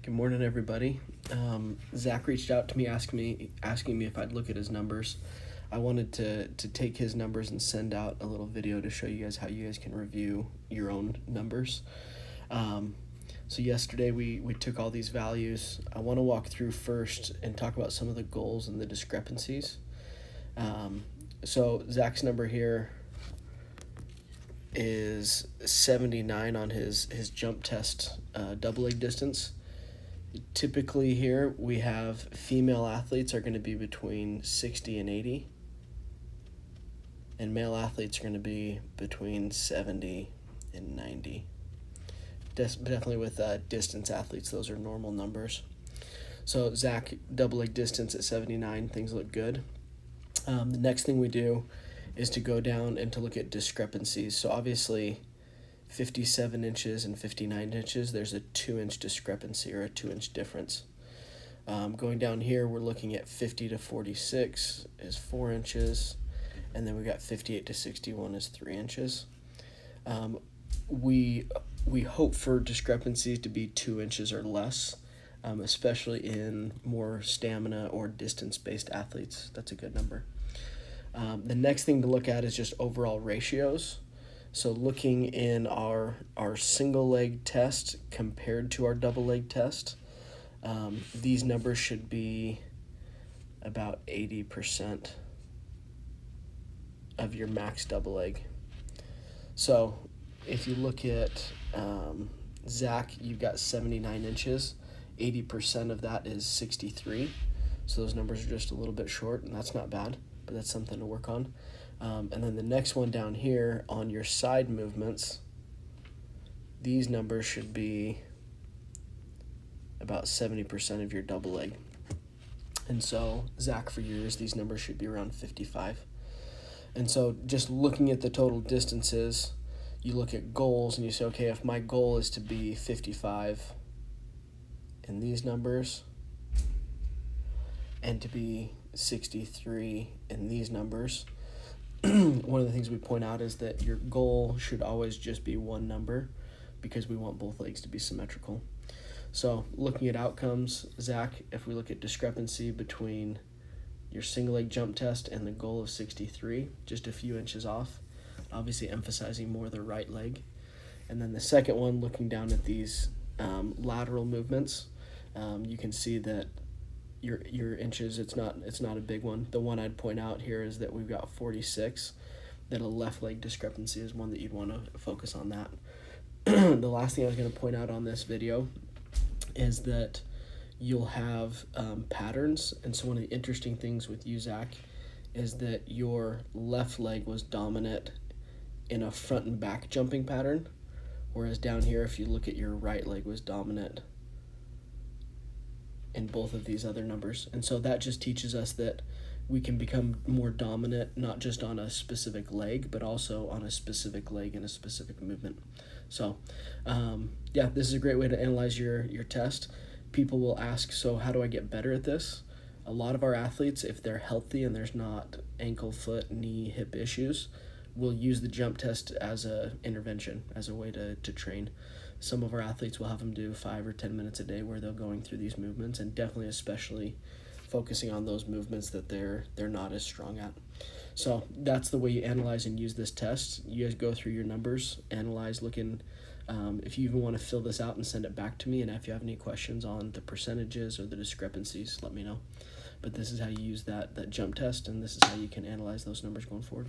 Good morning, everybody. Zach reached out to me asking me if I'd look at his numbers. I wanted to take his numbers and send out a little video to show you guys how you guys can review your own numbers. So yesterday we took all these values. I want to walk through first and talk about some of the goals and the discrepancies. So Zach's number here is 79 on his jump test double leg distance. Typically here we have female athletes are going to be between 60 and 80, and male athletes are going to be between 70 and 90. Definitely with distance athletes, those are normal numbers. So Zach, double leg distance at 79, things look good. The next thing we do is to go down and to look at discrepancies. So obviously 57 inches and 59 inches, there's a 2-inch discrepancy or a 2-inch difference. Going down here, we're looking at 50 to 46 is 4 inches, and then we got 58 to 61 is 3 inches. We hope for discrepancies to be 2 inches or less, especially in more stamina or distance-based athletes. That's a good number. The next thing to look at is just overall ratios. So looking in our single leg test compared to our double leg test, these numbers should be about 80% of your max double leg. So if you look at Zach, you've got 79 inches, 80% of that is 63. So those numbers are just a little bit short, and that's not bad, but that's something to work on. And then the next one down here on your side movements, these numbers should be about 70% of your double leg. And so Zach, for yours, these numbers should be around 55. And so just looking at the total distances, you look at goals and you say, okay, if my goal is to be 55 in these numbers and to be 63 in these numbers, one of the things we point out is that your goal should always just be one number because we want both legs to be symmetrical. So looking at outcomes, Zach, if we look at discrepancy between your single leg jump test and the goal of 63, just a few inches off, obviously emphasizing more the right leg. And then the second one, looking down at these lateral movements, you can see that your inches, it's not a big one. The one I'd point out here is that we've got 46, that a left leg discrepancy is one that you'd want to focus on that. The last thing I was going to point out on this video is that you'll have patterns. And so one of the interesting things with you, Zach, is that your left leg was dominant in a front and back jumping pattern, whereas down here, if you look at your right leg, was dominant in both of these other numbers. And so that just teaches us that we can become more dominant, not just on a specific leg, but also on a specific leg and a specific movement. So yeah, this is a great way to analyze your test. People will ask, so how do I get better at this? A lot of our athletes, if they're healthy and there's not ankle, foot, knee, hip issues, will use the jump test as a intervention, as a way to train. Some of our athletes will have them do 5 or 10 minutes a day where they're going through these movements, and definitely especially focusing on those movements that they're not as strong at. So that's the way you analyze and use this test. You guys go through your numbers, analyze, looking. If you even want to fill this out and send it back to me, and if you have any questions on the percentages or the discrepancies, let me know. But this is how you use that jump test, and this is how you can analyze those numbers going forward.